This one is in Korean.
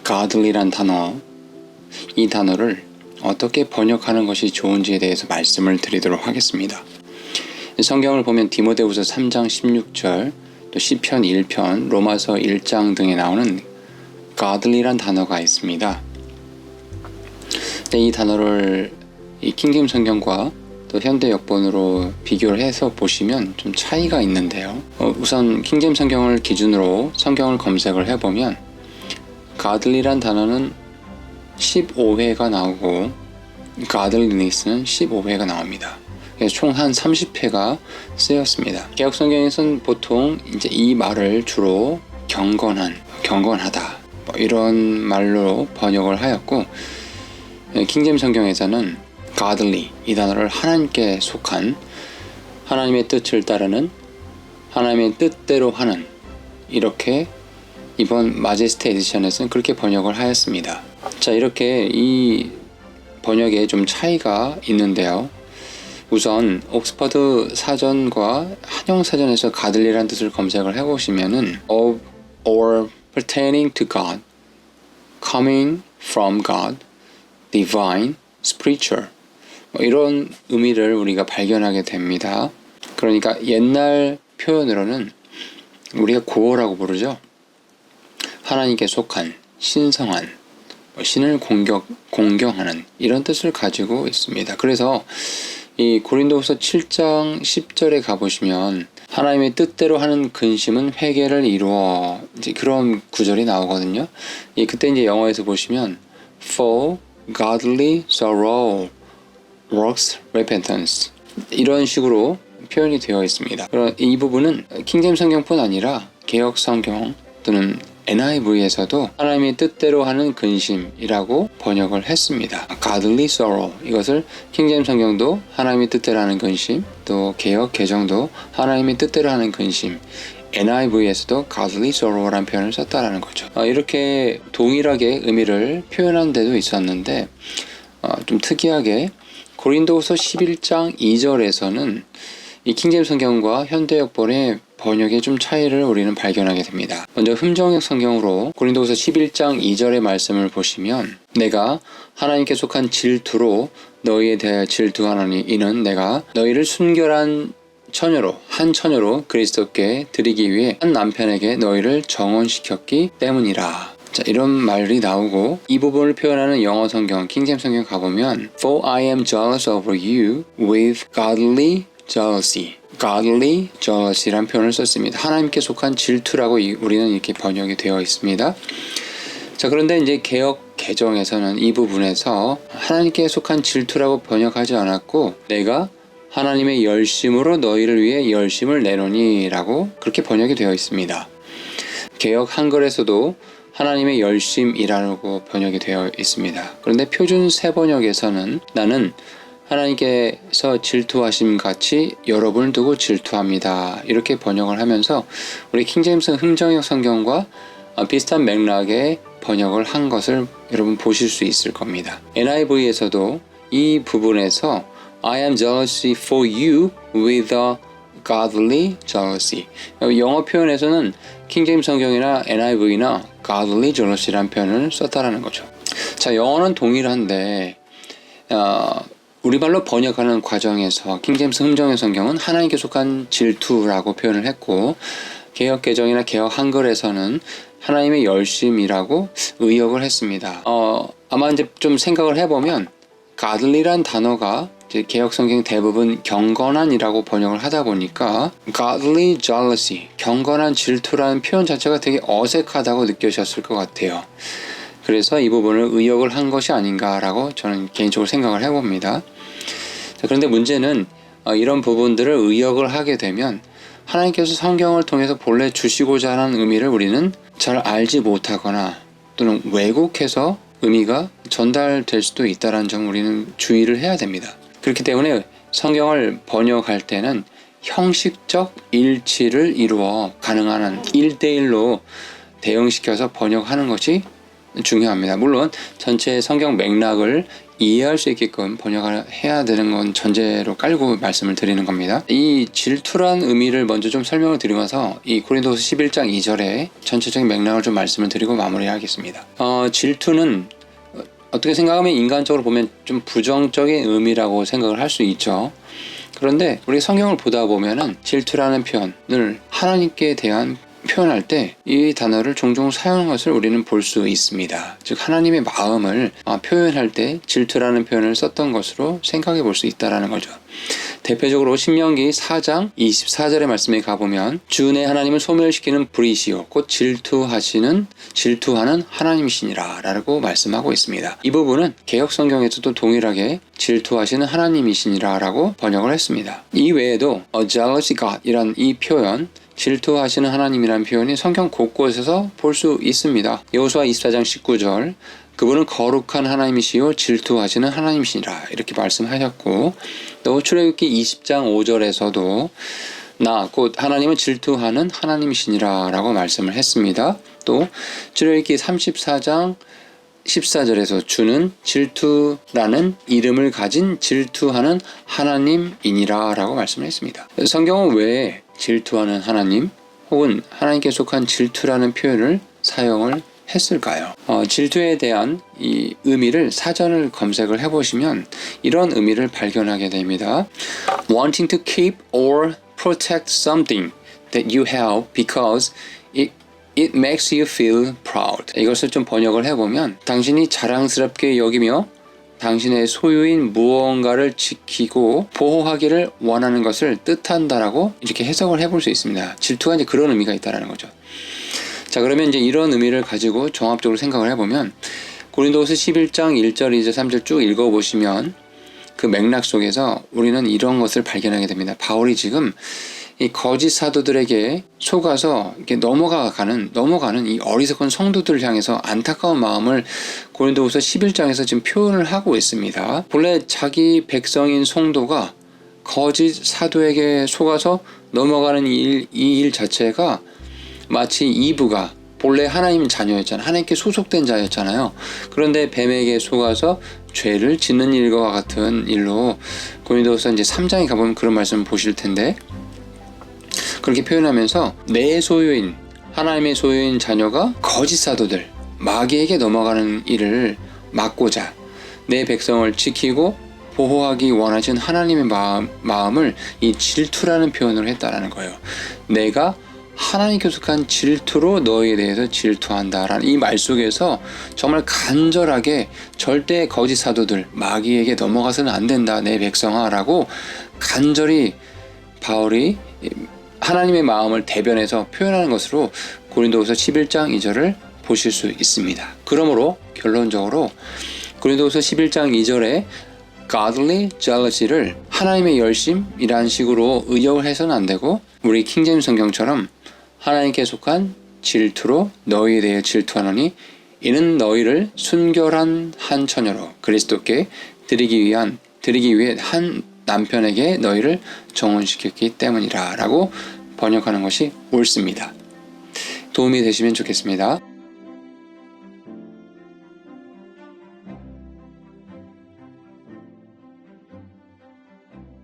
godly란 단어, 이 단어를 어떻게 번역하는 것이 좋은지에 대해서 말씀을 드리도록 하겠습니다. 성경을 보면 디모데후서 3장 16절, 또 시편 1편, 로마서 1장 등에 나오는 godly란 단어가 있습니다. 이 단어를 이 킹제임스 성경과 또 현대 역본으로 비교를 해서 보시면 좀 차이가 있는데요. 우선 킹제임스 성경을 기준으로 성경을 검색을 해보면 godly란 단어는 15회가 나오고 godliness는 15회가 나옵니다. 그래서 총 한 30회가 쓰였습니다. 개역 성경에서는 보통 이제 이 말을 주로 경건하다 이런 말로 번역을 하였고, 킹제임스 성경에서는 godly 이 단어를 하나님께 속한, 하나님의 뜻을 따르는, 하나님의 뜻대로 하는, 이렇게 이번 마제스테 에디션에서는 그렇게 번역을 하였습니다. 자, 이렇게 이 번역에 좀 차이가 있는데요. 우선 옥스퍼드 사전과 한영 사전에서 godly란 뜻을 검색을 해보시면은 of or pertaining to God, coming from God, divine, spiritual, 이런 의미를 우리가 발견하게 됩니다. 그러니까 옛날 표현으로는 우리가 고어라고 부르죠. 하나님께 속한, 신성한, 신을 공경하는 이런 뜻을 가지고 있습니다. 그래서 이 고린도후서 7장 10절에 가보시면 하나님의 뜻대로 하는 근심은 회개를 이루어, 이제 그런 구절이 나오거든요. 그때 이제 영어에서 보시면 for godly sorrow works repentance, 이런 식으로 표현이 되어 있습니다. 이 부분은 킹제임스 성경뿐 아니라 개역 성경 또는 NIV에서도 하나님의 뜻대로 하는 근심이라고 번역을 했습니다. godly sorrow, 이것을 킹제임스 성경도 하나님의 뜻대로 하는 근심, 또 개역 개정도 하나님의 뜻대로 하는 근심, NIV에서도 godly sorrow라는 표현을 썼다라는 거죠. 이렇게 동일하게 의미를 표현한 데도 있었는데 좀 특이하게 고린도후서 11장 2절에서는 이 킹제임스 성경과 현대역본의 번역의 좀 차이를 우리는 발견하게 됩니다. 먼저 흠정역 성경으로 고린도후서 11장 2절의 말씀을 보시면 내가 하나님께 속한 질투로 너희에 대하여 질투하노니 이는 내가 너희를 순결한 한 처녀로 그리스도께 드리기 위해 한 남편에게 너희를 정혼시켰기 때문이라. 자, 이런 말이 나오고, 이 부분을 표현하는 영어 성경 킹제임스 성경 가보면 For I am jealous over you with godly jealousy, godly jealousy라는 표현을 썼습니다. 하나님께 속한 질투라고 우리는 이렇게 번역이 되어 있습니다. 자, 그런데 이제 개역 개정에서는 이 부분에서 하나님께 속한 질투라고 번역하지 않았고 내가 하나님의 열심으로 너희를 위해 열심을 내노니 라고 그렇게 번역이 되어 있습니다. 개역 한글에서도 하나님의 열심이라고 번역이 되어 있습니다. 그런데 표준 세번역에서는 나는 하나님께서 질투하심 같이 여러분을 두고 질투합니다, 이렇게 번역을 하면서 우리 킹제임스 흠정역 성경과 비슷한 맥락의 번역을 한 것을 여러분 보실 수 있을 겁니다. NIV에서도 이 부분에서 I am jealous for you with a godly jealousy, 영어 표현에서는 킹제임스 성경이나 NIV나 godly jealousy라는 표현을 썼다라는 거죠. 자, 영어는 동일한데 우리말로 번역하는 과정에서 킹제임스 흠정의 성경은 하나님께 속한 질투라고 표현을 했고, 개역 개정이나 개역 한글에서는 하나님의 열심이라고 의역을 했습니다. 아마 이제 좀 생각을 해보면 godly란 단어가 이제 개역 성경 대부분 경건한이라고 번역을 하다 보니까 godly jealousy, 경건한 질투라는 표현 자체가 되게 어색하다고 느껴졌을 것 같아요. 그래서 이 부분을 의역을 한 것이 아닌가라고 저는 개인적으로 생각을 해봅니다. 자, 그런데 문제는 이런 부분들을 의역을 하게 되면 하나님께서 성경을 통해서 본래 주시고자 하는 의미를 우리는 잘 알지 못하거나 또는 왜곡해서 의미가 전달될 수도 있다는 점 우리는 주의를 해야 됩니다. 그렇기 때문에 성경을 번역할 때는 형식적 일치를 이루어 가능한 한 1대1로 대응시켜서 번역하는 것이 중요합니다. 물론 전체 성경 맥락을 이해할 수 있게끔 번역을 해야 되는 건 전제로 깔고 말씀을 드리는 겁니다. 이 질투란 의미를 먼저 좀 설명을 드리면서 이 고린도서 11장 2절에 전체적인 맥락을 좀 말씀을 드리고 마무리하겠습니다. 질투는 어떻게 생각하면 인간적으로 보면 좀 부정적인 의미라고 생각을 할 수 있죠. 그런데 우리 성경을 보다 보면은 질투라는 표현을 하나님께 대한 표현할 때 이 단어를 종종 사용하는 것을 우리는 볼 수 있습니다. 즉 하나님의 마음을 표현할 때 질투라는 표현을 썼던 것으로 생각해 볼 수 있다는 거죠. 대표적으로 신명기 4장 24절의 말씀에 가보면 주내 하나님을 소멸시키는 불이시요 곧 질투하는 하나님이시니라 라고 말씀하고 있습니다. 이 부분은 개역성경에서도 동일하게 질투하시는 하나님이시니라 라고 번역을 했습니다. 이 외에도 jealousy God 이란 이 표현 질투하시는 하나님이라는 표현이 성경 곳곳에서 볼 수 있습니다. 여호수아 24장 19절 그분은 거룩한 하나님이시요 질투하시는 하나님이시니라 이렇게 말씀하셨고 또 출애굽기 20장 5절에서도 나 곧 하나님은 질투하는 하나님이시니라 라고 말씀을 했습니다. 또 출애굽기 34장 14절에서 주는 질투라는 이름을 가진 질투하는 하나님이니라 라고 말씀을 했습니다. 성경은 왜 질투하는 하나님 혹은 하나님께 속한 질투라는 표현을 사용을 했을까요? 질투에 대한 이 의미를 사전을 검색을 해보시면 이런 의미를 발견하게 됩니다. Wanting to keep or protect something that you have because it makes you feel proud. 이것을 좀 번역을 해보면 당신이 자랑스럽게 여기며 당신의 소유인 무언가를 지키고 보호하기를 원하는 것을 뜻한다라고 이렇게 해석을 해볼 수 있습니다. 질투가 이제 그런 의미가 있다라는 거죠. 자, 그러면 이제 이런 의미를 가지고 종합적으로 생각을 해보면 고린도후서 11장 1절, 2절, 3절 쭉 읽어보시면 그 맥락 속에서 우리는 이런 것을 발견하게 됩니다. 바울이 지금 이 거짓 사도들에게 속아서 이렇게 넘어가는 이 어리석은 성도들을 향해서 안타까운 마음을 고린도후서 11장에서 지금 표현을 하고 있습니다. 본래 자기 백성인 성도가 거짓 사도에게 속아서 넘어가는 이 일 자체가 마치 이브가 본래 하나님 자녀였잖아요. 하나님께 소속된 자였잖아요. 그런데 뱀에게 속아서 죄를 짓는 일과 같은 일로 고린도후서 이제 3장에 가보면 그런 말씀을 보실 텐데 그렇게 표현하면서 내 소유인 하나님의 소유인 자녀가 거짓 사도들 마귀에게 넘어가는 일을 막고자 내 백성을 지키고 보호하기 원하신 하나님의 마음을 이 질투라는 표현을 했다라는 거예요. 내가 하나님께 속한 질투로 너희에 대해서 질투한다라는 이 말 속에서 정말 간절하게 절대 거짓 사도들 마귀에게 넘어가서는 안 된다 내 백성아 라고 간절히 바울이 하나님의 마음을 대변해서 표현하는 것으로 고린도후서 11장 2절을 보실 수 있습니다. 그러므로 결론적으로 고린도후서 11장 2절에 godly jealousy를 하나님의 열심이라는 식으로 의역을 해서는 안 되고 우리 킹제임스 성경처럼 하나님께 속한 질투로 너희에 대해 질투하노니 이는 너희를 순결한 한 처녀로 그리스도께 드리기 위해 한 남편에게 너희를 정혼시켰기 때문이라 라고 번역하는 것이 옳습니다. 도움이 되시면 좋겠습니다.